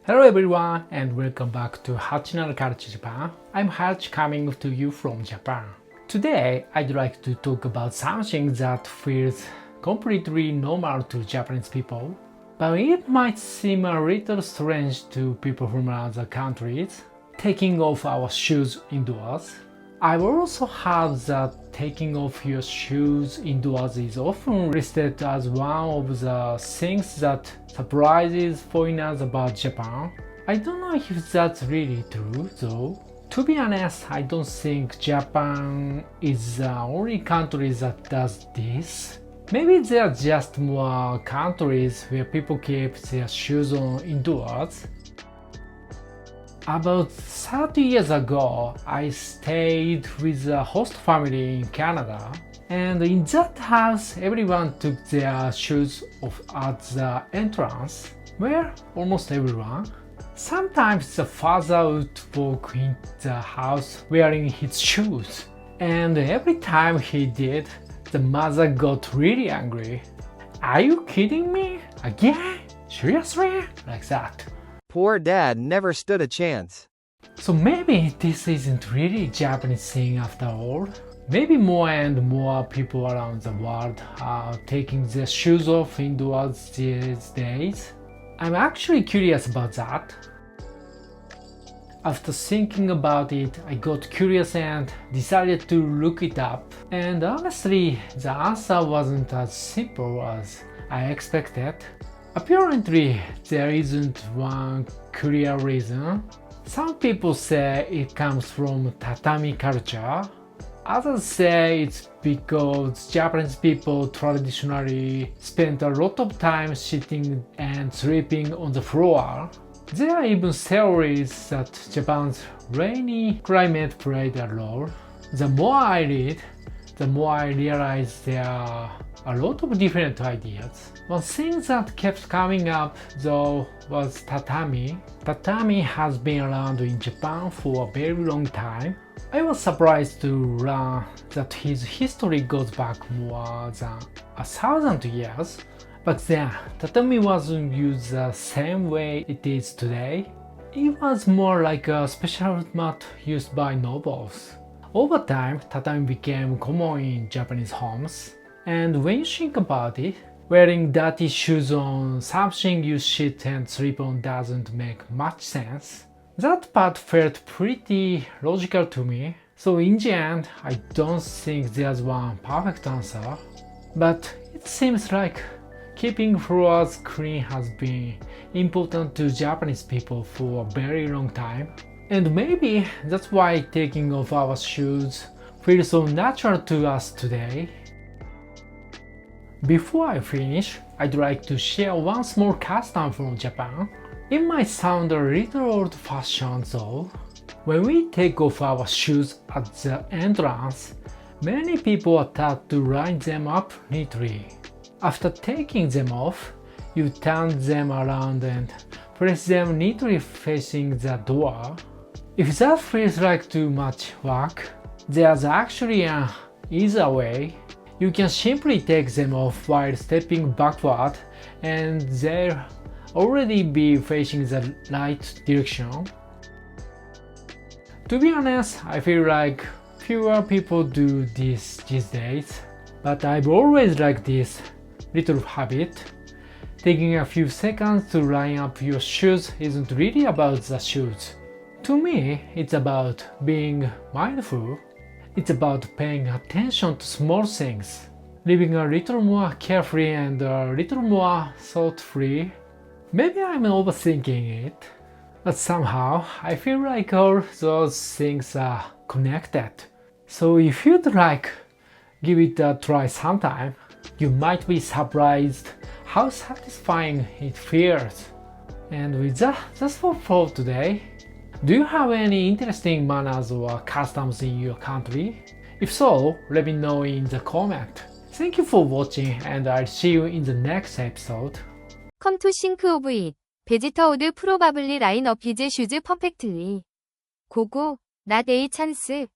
Hello everyone and welcome back to Hachinaru Culture Japan. I'm Hachi coming to you from Japan. Today I'd like to talk about something that feels completely normal to Japanese people, but it might seem a little strange to people from other countries, taking off our shoes indoors. I've also heard that taking off your shoes indoors is often listed as one of the things that surprises foreigners about Japan. I don't know if that's really true though. To be honest, I don't think Japan is the only country that does this. Maybe there are just more countries where people keep their shoes on indoors. About 30 years ago, I stayed with a host family in Canada, and in that house everyone took their shoes off at the entrance. Well, almost everyone. Sometimes the father would walk in the house wearing his shoes, and every time he did, the mother got really angry. "Are you kidding me? Again? Seriously?" Like that. Poor dad never stood a chance. So maybe this isn't really a Japanese thing after all. Maybe more and more people around the world are taking their shoes off indoors these days. I'm actually curious about that. After thinking about it, I got curious and decided to look it up. And honestly, the answer wasn't as simple as I expected. Apparently, there isn't one clear reason. Some people say it comes from Tatami culture. Others say it's because Japanese people traditionally spent a lot of time sitting and sleeping on the floor. There are even theories that Japan's rainy climate played a role. The more I read, the more I realize there are a lot of different ideas. One thing that kept coming up though was tatami. Tatami has been around in Japan for a very long time. I was surprised to learn that his history goes back more than 1,000 years. Back then, tatami wasn't used the same way it is today. It was more like a special mat used by nobles. Over time, tatami became common in Japanese homes. And when you think about it, wearing dirty shoes on something you sit and sleep on doesn't make much sense. That part felt pretty logical to me. So in the end, I don't think there's one perfect answer. But it seems like keeping floors clean has been important to Japanese people for a very long time. And maybe that's why taking off our shoes feels so natural to us today. Before I finish, I'd like to share one small custom from Japan. It might sound a little old-fashioned though. When we take off our shoes at the entrance, many people are taught to line them up neatly. After taking them off, you turn them around and place them neatly facing the door. If that feels like too much work, there's actually an easier way. You can simply take them off while stepping backward and they'll already be facing the right direction. To be honest, I feel like fewer people do this these days, but I've always liked this little habit. Taking a few seconds to line up your shoes isn't really about the shoes. To me, it's about being mindful. It's about paying attention to small things, living a little more carefree and a little more thought-free. Maybe I'm overthinking it, but somehow I feel like all those things are connected. So if you'd like, give it a try sometime. You might be surprised how satisfying it feels. And with that, that's all for today. Do you have any interesting manners or customs in your country? If so, let me know in the comment. Thank you for watching and I'll see you in the next episode. Come to think of it, visitor would probably line up his shoes perfectly. Gogo, not a chance.